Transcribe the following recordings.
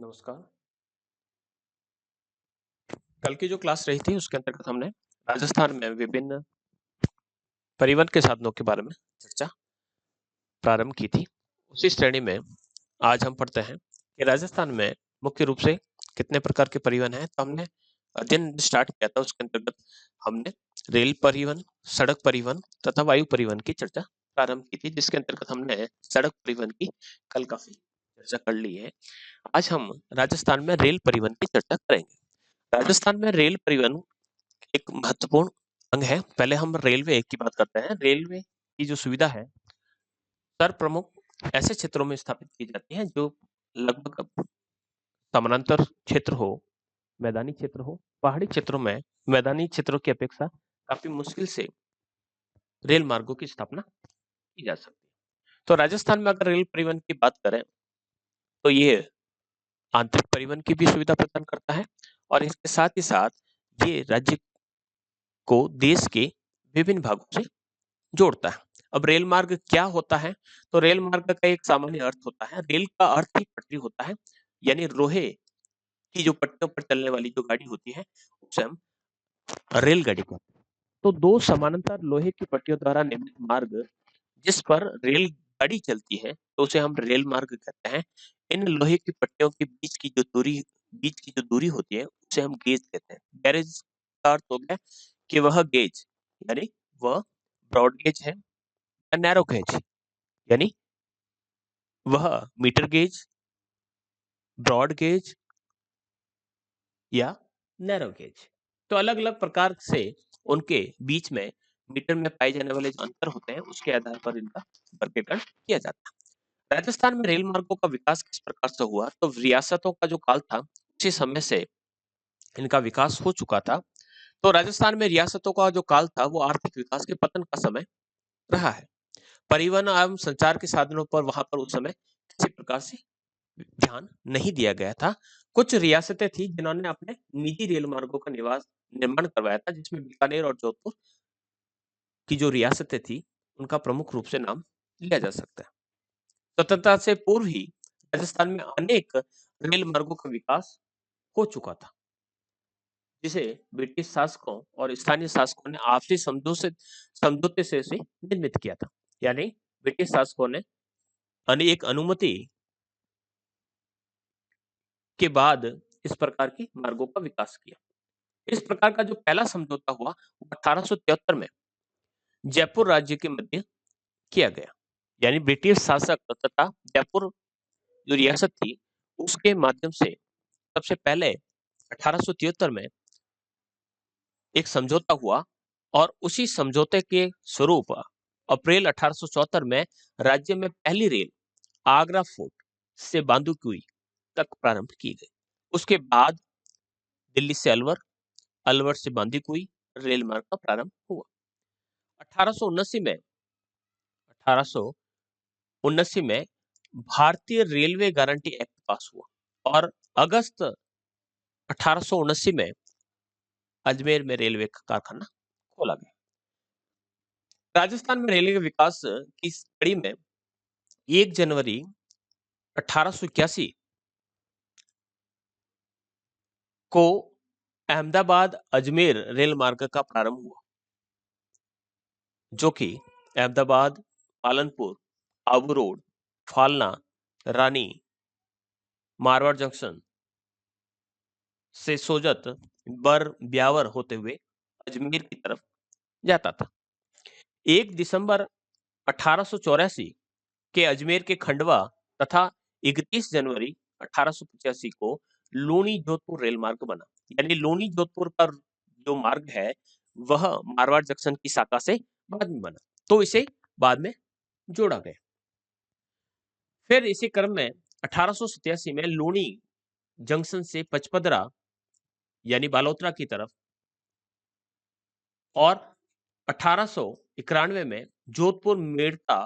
नमस्कार। कल की जो क्लास रही थी उसके अंतर्गत हमने राजस्थान में विभिन्न परिवहन के साधनों के बारे में चर्चा प्रारंभ की थी। उसी श्रेणी में आज हम पढ़ते हैं कि राजस्थान में मुख्य रूप से कितने प्रकार के परिवहन हैं। तो हमने अध्ययन स्टार्ट किया था, उसके अंतर्गत हमने रेल परिवहन, सड़क परिवहन तथा वायु परिवहन की चर्चा प्रारंभ की थी, जिसके अंतर्गत हमने सड़क परिवहन की कल काफी चर्चा कर ली है। आज हम राजस्थान में रेल परिवहन की चर्चा करेंगे। राजस्थान में रेल परिवहन एक महत्वपूर्ण अंग है। पहले हम रेलवे की बात करते हैं। रेलवे की जो सुविधा है सर्व प्रमुख ऐसे क्षेत्रों में स्थापित की जाती है जो लगभग समानांतर क्षेत्र हो, मैदानी क्षेत्र हो। पहाड़ी क्षेत्रों में मैदानी क्षेत्रों की अपेक्षा काफी मुश्किल से रेल मार्गों की स्थापना की जा सकती है। तो राजस्थान में अगर रेल परिवहन की बात करें तो ये आंतरिक परिवहन की भी सुविधा प्रदान करता है और इसके साथ ही साथ ये राज्य को देश के विभिन्न भागों से जोड़ता है। अब रेल मार्ग क्या होता है? तो रेल मार्ग का एक सामान्य अर्थ होता है, रेल का अर्थ ही पटरी होता है, यानी लोहे की जो पटरियों पर चलने वाली जो गाड़ी होती है उसे हम रेलगाड़ी कहते हैं। तो दो समानांतर लोहे की पटरियों द्वारा निर्मित मार्ग जिस पर रेलगाड़ी चलती है तो उसे हम रेल मार्ग कहते हैं। इन लोहे की पट्टियों के बीच की जो दूरी होती है उसे हम गेज कहते हैं। गैरेज का अर्थ हो गया कि वह गेज यानी वह ब्रॉड गेज है या नैरो गेज, यानी वह मीटर गेज, ब्रॉड गेज या नैरो गेज। तो अलग-अलग प्रकार से उनके बीच में मीटर में पाए जाने वाले जो अंतर होते हैं उसके आधार पर इनका वर्गीकरण किया जाता है। राजस्थान में रेल मार्गों का विकास किस प्रकार से हुआ? तो रियासतों का जो काल था उसी समय से इनका विकास हो चुका था। तो राजस्थान में रियासतों का जो काल था वो आर्थिक विकास के पतन का समय रहा है। परिवहन एवं संचार के साधनों पर वहां पर उस समय किसी प्रकार से ध्यान नहीं दिया गया था। कुछ रियासतें थी जिन्होंने अपने निजी रेल मार्गों का निर्माण करवाया था, जिसमें बीकानेर और जोधपुर की जो रियासतें थी उनका प्रमुख रूप से नाम लिया जा सकता है। स्वतंत्रता से पूर्व ही राजस्थान में अनेक रेल मार्गों का विकास हो चुका था, जिसे ब्रिटिश शासकों और स्थानीय शासकों ने आपसी समझौते से इसे निर्मित किया था। यानी ब्रिटिश शासकों ने एक अनुमति के बाद इस प्रकार की मार्गों का विकास किया। इस प्रकार का जो पहला समझौता हुआ वो 1873 में जयपुर राज्य के मध्य किया गया। यानी ब्रिटिश शासक तथा जयपुर जो रियासत थी उसके माध्यम से सबसे पहले 1873 में एक समझौता हुआ और उसी समझौते के स्वरूप अप्रैल 1874 में राज्य में पहली रेल आगरा फोर्ट से बांदीकुई तक प्रारंभ की गई। उसके बाद दिल्ली से अलवर, अलवर से बांदीकुई रेल मार्ग का प्रारंभ हुआ। 1879 में भारतीय रेलवे गारंटी एक्ट पास हुआ और अगस्त 1879 में अजमेर में रेलवे का कारखाना खोला गया। राजस्थान में रेलवे के विकास की कड़ी में 1 जनवरी 1881 को अहमदाबाद अजमेर रेल मार्ग का प्रारंभ हुआ, जो कि अहमदाबाद, पालनपुर, आबू रोड, फालना, रानी, मारवाड़ जंक्शन से सोजत, ब्यावर होते हुए अजमेर की तरफ जाता था। 1 दिसंबर 1884 के अजमेर के खंडवा तथा 31 जनवरी 1885 को लूनी जोधपुर रेल मार्ग बना। यानी लूनी जोधपुर का जो मार्ग है वह मारवाड़ जंक्शन की शाखा से बाद में बना, तो इसे बाद में जोड़ा गया। फिर इसी क्रम में 1887 में लूनी जंक्शन से पचपदरा यानी बालोतरा की तरफ और 1891 में जोधपुर मेड़ता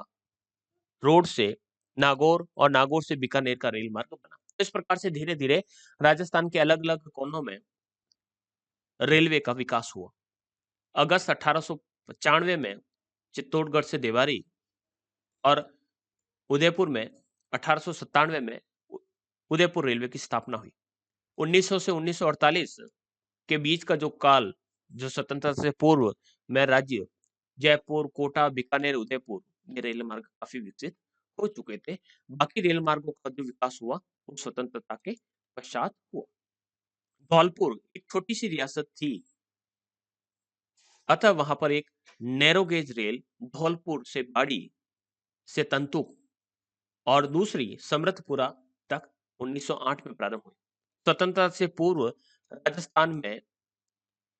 रोड से नागौर और नागौर से बीकानेर का रेल मार्ग बना। इस प्रकार से धीरे धीरे राजस्थान के अलग अलग कोनों में रेलवे का विकास हुआ। अगस्त 1895 में चित्तौड़गढ़ से देवारी और उदयपुर में 1897 में उदयपुर रेलवे की स्थापना हुई। 1900 से 1948 के बीच का जो काल, जो स्वतंत्रता से पूर्व में राज्य जयपुर, कोटा, बीकानेर, उदयपुर ये रेल मार्ग काफी विकसित हो चुके थे। बाकी रेल मार्गों का जो विकास हुआ वो स्वतंत्रता के पश्चात हुआ। धौलपुर एक छोटी सी रियासत थी, अतः वहां पर एक नैरो गेज रेल धौलपुर से बाड़ी से तंतुक और दूसरी समृद्धपुरा तक 1908 में प्रारंभ हुई। स्वतंत्रता से पूर्व राजस्थान में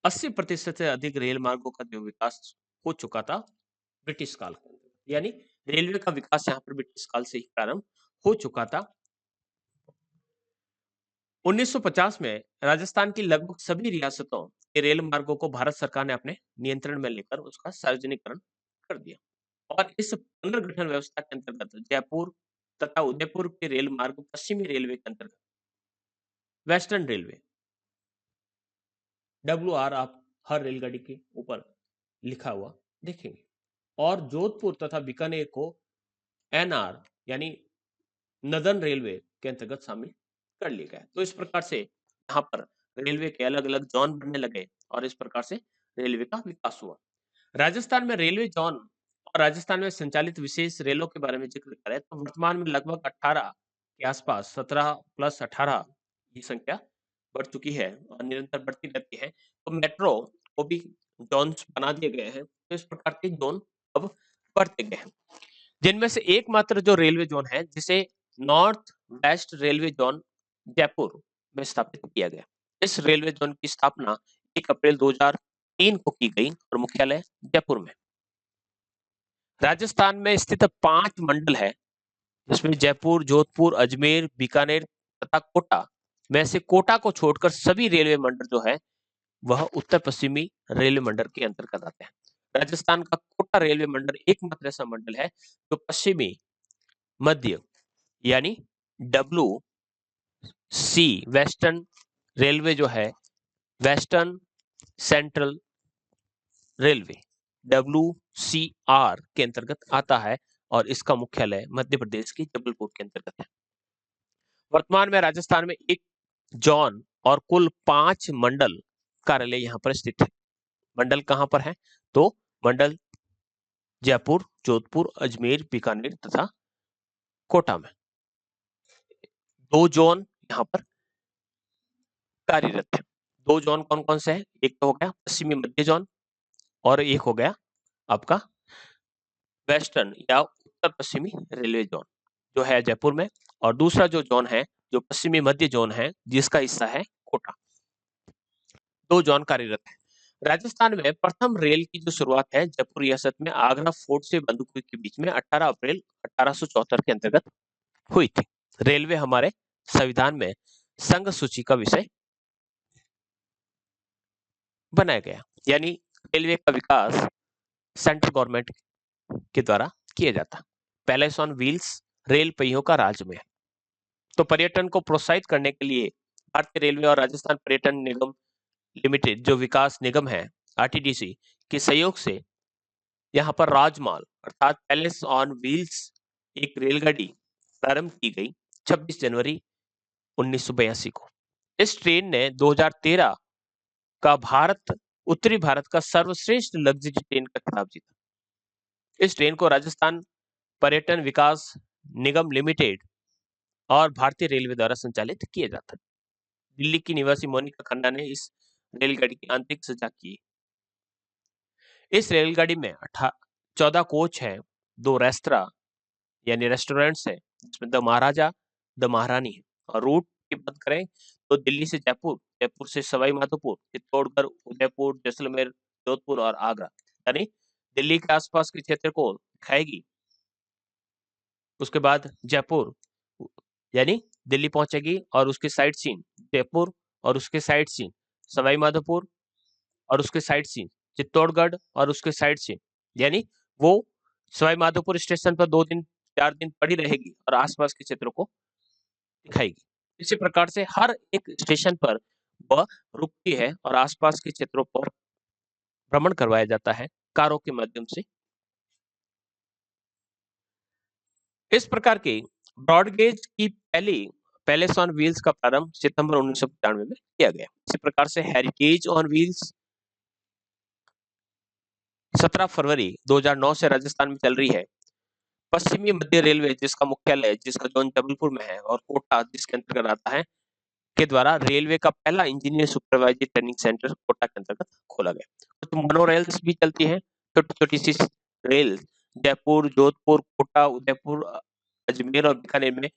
80% से अधिक रेल मार्गों का जो विकास हो चुका था ब्रिटिश काल के अंदर, यानी रेलवे का विकास यहाँ पर ब्रिटिश काल से ही प्रारंभ हो चुका था। 1950 में राजस्थान की लगभग सभी रियासतों के रेल मार्गों को भारत सरकार ने अपने नियंत्रण में लेकर उसका सार्वजनिकरण कर दिया और इस पुनर्गठन व्यवस्था के अंतर्गत जयपुर तथा उदयपुर के रेल मार्ग पश्चिमी रेलवे के अंतर्गत वेस्टर्न रेलवे WR आप हर रेलगाड़ी के ऊपर लिखा हुआ देखेंगे और जोधपुर तथा बीकानेर को NR यानी नदर्न रेलवे के अंतर्गत शामिल कर लिया गया। तो इस प्रकार से यहाँ पर रेलवे के अलग अलग जोन बनने लगे और इस प्रकार से रेलवे का विकास हुआ। राजस्थान में रेलवे जोन और राजस्थान में संचालित विशेष रेलों के बारे में जिक्र करें तो वर्तमान में लगभग 18 के आसपास 17 प्लस 18 ये संख्या बढ़ चुकी है और निरंतर बढ़ती रहती है। तो मेट्रो को भी जोन्स बना दिए गए हैं, तो इस प्रकार के जोन अब बढ़ते गए हैं, जिनमें से एकमात्र जो रेलवे जोन है जिसे north west railway zone Jaipur में स्थापित किया गया। इस रेलवे जोन की स्थापना 1 अप्रैल 2003 को की गई और मुख्यालय जयपुर में। राजस्थान में स्थित 5 मंडल है जिसमें जयपुर, जोधपुर, अजमेर, बीकानेर तथा कोटा में से कोटा को छोड़कर सभी रेलवे मंडल जो है वह उत्तर पश्चिमी रेलवे मंडल के अंतर्गत आते हैं। राजस्थान का कोटा रेलवे मंडल एकमात्र ऐसा मंडल है जो पश्चिमी मध्य यानी WC वेस्टर्न रेलवे जो है वेस्टर्न सेंट्रल रेलवे WCR के अंतर्गत आता है और इसका मुख्यालय मध्य प्रदेश के जबलपुर के अंतर्गत है। वर्तमान में राजस्थान में 1 जोन और कुल 5 मंडल कार्यालय यहाँ पर स्थित है। मंडल कहाँ पर है? तो मंडल जयपुर, जोधपुर, अजमेर, बीकानेर तथा कोटा में 2 जोन यहाँ पर कार्यरत है। 2 जोन कौन कौन से हैं? एक तो हो गया पश्चिमी मध्य जोन और एक हो गया आपका वेस्टर्न या उत्तर पश्चिमी रेलवे जोन जो है जयपुर में, और दूसरा जो जोन है जो पश्चिमी मध्य जोन है जिसका हिस्सा है कोटा। 2 जोन कार्यरत है। राजस्थान में प्रथम रेल की जो शुरुआत है जयपुर रियासत में आगरा फोर्ट से बंदूकुई के बीच में 18 अप्रैल 1874 के अंतर्गत हुई थी। रेलवे हमारे संविधान में संघ सूची का विषय बनाया गया, यानी रेलवे का विकास सेंट्रल गवर्नमेंट के द्वारा किया जाता। पैलेस ऑन व्हील्स रेल पहियों का राज में है। तो पर्यटन को प्रोत्साहित करने के लिए भारतीय रेलवे और राजस्थान पर्यटन निगम लिमिटेड जो विकास निगम है RTDC के सहयोग से यहाँ पर राजमाल अर्थात पैलेस ऑन व्हील्स एक रेलगाड़ी प्रारंभ की गई 26 जनवरी 1982 को। इस ट्रेन ने 2013 का उत्तरी भारत का सर्वश्रेष्ठ लग्जरी ट्रेन का खिताब जीता। इस ट्रेन को राजस्थान पर्यटन विकास निगम लिमिटेड और भारतीय रेलवे द्वारा संचालित किया जाता है। दिल्ली की निवासी मोनिका खन्ना ने इस रेलगाड़ी की आंतरिक सजा की। इस रेलगाड़ी में 14 कोच है, 2 रेस्तरा यानी रेस्टोरेंट्स है जिसमें द महाराजा द महारानी है। और रूट की बात करें तो दिल्ली से जयपुर, जयपुर से सवाई माधोपुर, चित्तौड़गढ़, उदयपुर, जैसलमेर, जोधपुर और आगरा, यानी दिल्ली के आसपास के क्षेत्र को दिखाएगी। उसके बाद जयपुर यानी दिल्ली पहुंचेगी और उसके साइड सीन जयपुर और उसके साइड सीन सवाई माधोपुर और उसके साइड सीन चित्तौड़गढ़ और उसके साइड सीन, यानी वो सवाई माधोपुर स्टेशन पर 2 दिन 4 दिन पड़ी रहेगी और आसपास के क्षेत्रों को दिखाएगी। इसी प्रकार से हर एक स्टेशन पर वह रुकती है और आसपास के क्षेत्रों पर भ्रमण करवाया जाता है कारों के माध्यम से। इस प्रकार की ब्रॉडगेज की पहली पैलेस ऑन व्हील्स का प्रारंभ सितंबर 1995 में किया गया। इसी प्रकार से हेरिटेज ऑन व्हील्स 17 फरवरी 2009 से राजस्थान में चल रही है। पश्चिमी मध्य रेलवे जिसका मुख्यालय जिसका जोन जबलपुर में है और कोटा जिसके अंतर्गत आता है के द्वारा रेलवे का पहला engineer supervisory training centre Kota के अंतर्गत खोला गया। कुछ मोनो रेल्स भी चलती हैं, छोटी छोटी सी रेल जयपुर, जोधपुर, कोटा, उदयपुर, अजमेर और बीकानेर में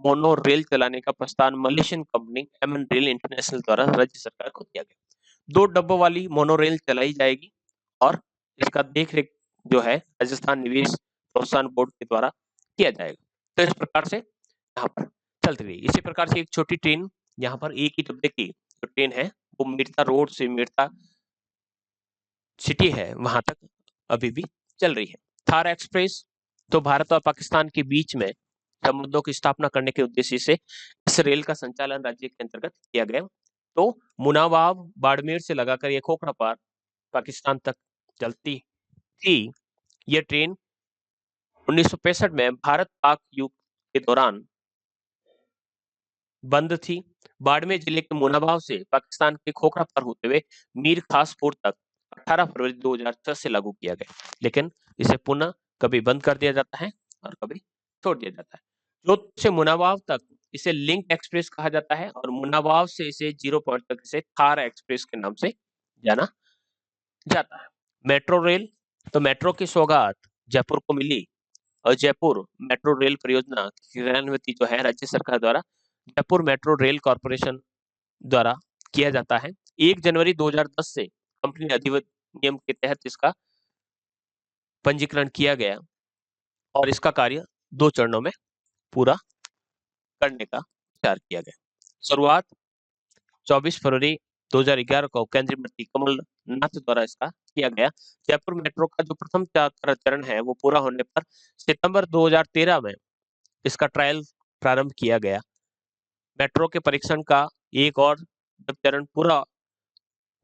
मोनो रेल चलाने का प्रस्ताव Malaysian company MN rail international द्वारा राज्य सरकार को दिया गया। 2 डब्बों वाली मोनो रेल चलाई जाएगी और इसका देखरेख जो है राजस्थान निवेश प्रोत्साहन बोर्ड के द्वारा किया जाएगा। तो इस प्रकार से यहाँ पर चलती रही। इसी प्रकार से एक छोटी ट्रेन यहाँ पर एक ही डब्बे की जो ट्रेन है वो मेड़ता रोड से मेड़ता सिटी है वहां तक अभी भी चल रही है। थार एक्सप्रेस तो भारत और पाकिस्तान के बीच में संबंधों की स्थापना करने के उद्देश्य से इस रेल का संचालन राज्य के अंतर्गत किया गया। तो मुनाबाव बाड़मेर से लगाकर ये खोखरा पार पाकिस्तान तक चलती थी। यह ट्रेन 1965 में भारत पाक युद्ध के दौरान बंद थी। बाड़मेर जिले के मुनाबाव से पाकिस्तान के खोखरा पार होते हुए मीर खासपुर तक 18 फरवरी 2006 से लागू किया गया, लेकिन इसे पुनः कभी बंद कर दिया जाता है और कभी छोड़ दिया जाता है। जोधपुर से मुनाबाव तक इसे लिंक एक्सप्रेस कहा जाता है और मुनाबाव से इसे 0 पॉइंट तक इसे थार एक्सप्रेस के नाम से जाना जाता है। मेट्रो रेल तो मेट्रो की सौगात जयपुर को मिली और जयपुर मेट्रो रेल परियोजना की क्रियान्वित जो है राज्य सरकार द्वारा जयपुर मेट्रो रेल कॉर्पोरेशन द्वारा किया जाता है। 1 जनवरी 2010 से कंपनी अधिनियम के तहत इसका पंजीकरण किया गया और इसका कार्य 2 चरणों में पूरा करने का विचार किया गया। शुरुआत 24 फरवरी 2011 को केंद्रीय मंत्री कमलनाथ द्वारा इसका किया गया। जयपुर मेट्रो का जो प्रथम चरण है वो पूरा होने पर सितंबर 2013 में इसका ट्रायल प्रारंभ किया गया। मेट्रो के परीक्षण का एक और जब चरण पूरा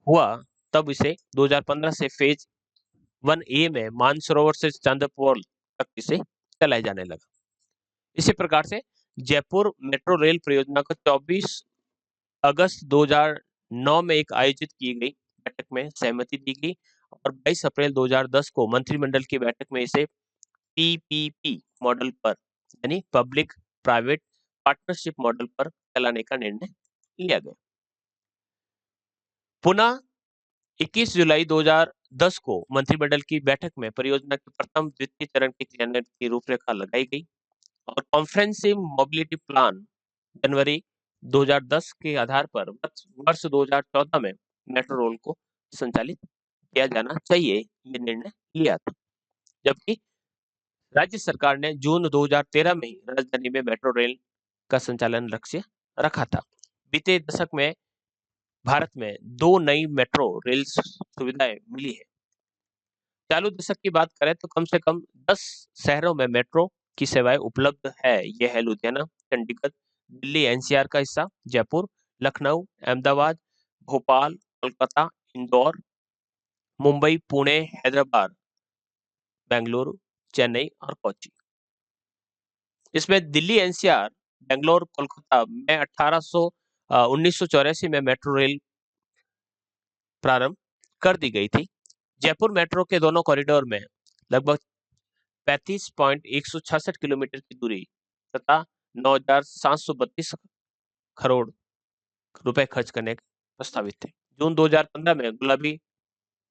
हुआ तब इसे 2015 से फेज 1A में मानसरोवर से चांदपोल तक इसे चलाया जाने लगा। इसी प्रकार से जयपुर मेट्रो रेल परियोजना को 24 अगस्त 2009 में एक आयोजित की गई बैठक में सहमति दी गई और 22 अप्रैल 2010 को मंत्रिमंडल की बैठक में इसे पीपीपी मॉडल पर यानी पब्लिक प्राइवेट पार्टनरशिप मॉडल पर चलाने का निर्णय लिया गया। पुनः 21 जुलाई 2010 को मंत्रिमंडल की बैठक में परियोजना के प्रथम द्वितीय चरण के क्रियान्वयन की रूपरेखा लगाई गई और कॉम्प्रिहेंसिव मोबिलिटी प्लान जनवरी 2010 के आधार पर वर्ष 2014 में मेट्रो रेल को संचालित किया जाना चाहिए ये निर्णय लिया था, जबकि राज्य सरकार ने जून 2013 में राजधानी में मेट्रो रेल का संचालन लक्ष्य रखा था। बीते दशक में भारत में 2 नई मेट्रो रेल सुविधाएं मिली है। चालू दशक की बात करें तो कम से कम 10 शहरों में मेट्रो की सेवाएं उपलब्ध है। यह है लुधियाना, चंडीगढ़, दिल्ली एनसीआर का हिस्सा, जयपुर, लखनऊ, अहमदाबाद, भोपाल, कोलकाता, इंदौर, मुंबई, पुणे, हैदराबाद, बेंगलुरु, चेन्नई और कोच्चि। इसमें दिल्ली एनसीआर, बेंगलोर, कोलकाता में 1984 में मेट्रो रेल प्रारंभ कर दी गई थी। जयपुर मेट्रो के दोनों कॉरिडोर में लगभग 35.166 किलोमीटर की दूरी तथा 9,732 करोड़ रुपए खर्च करने प्रस्तावित थे। जून 2015 में गुलाबी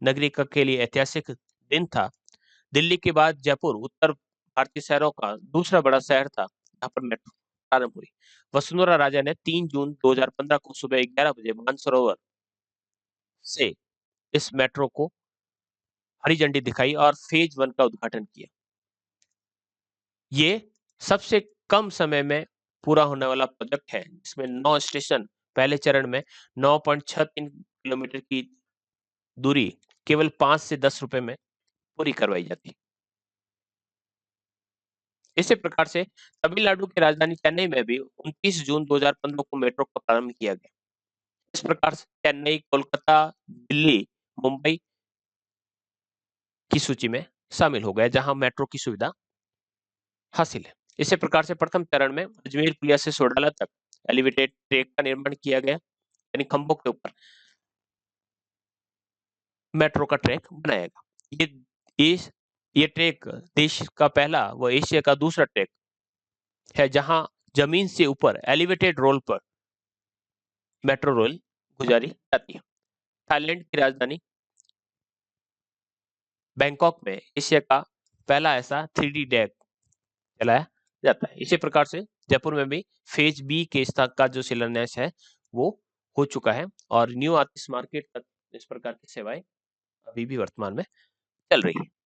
नगरी के लिए ऐतिहासिक दिन था। दिल्ली के बाद जयपुर उत्तर भारतीय शहरों का दूसरा बड़ा शहर था जहां पर मेट्रो प्रारंभ हुई। वसुंधरा राजा ने 3 जून 2015 को सुबह 11 बजे मानसरोवर से इस मेट्रो को हरी झंडी दिखाई और फेज 1 का उद्घाटन किया। ये सबसे कम समय में पूरा होने वाला प्रोजेक्ट है जिसमें 9 स्टेशन पहले चरण में 9.63 किलोमीटर की दूरी केवल 5 से 10 रुपए में पूरी करवाई जाती। इसी प्रकार से तमिलनाडु की राजधानी चेन्नई में भी 29 जून 2015 को मेट्रो का प्रारंभ किया गया। इस प्रकार से चेन्नई, कोलकाता, दिल्ली, मुंबई की सूची में शामिल हो गया जहां मेट्रो की सुविधा हासिल है। इसी प्रकार से प्रथम चरण में अजमेर पुलिया से सोडाला तक एलिवेटेड ट्रैक का निर्माण किया गया, यानी खंभों के ऊपर मेट्रो का ट्रैक बनाया गया। ये ट्रैक देश का पहला व एशिया का दूसरा ट्रैक है जहां जमीन से ऊपर एलिवेटेड रोल पर मेट्रो रेल गुजारी जाती है। थाईलैंड की राजधानी बैंकॉक में एशिया का पहला ऐसा 3D डेक चलाया जाता है। इसी प्रकार से जयपुर में भी फेज बी के स्थान का जो शिलान्यास है वो हो चुका है और न्यू आर्टिस्ट मार्केट तक इस प्रकार की सेवाएं अभी भी वर्तमान में चल रही है।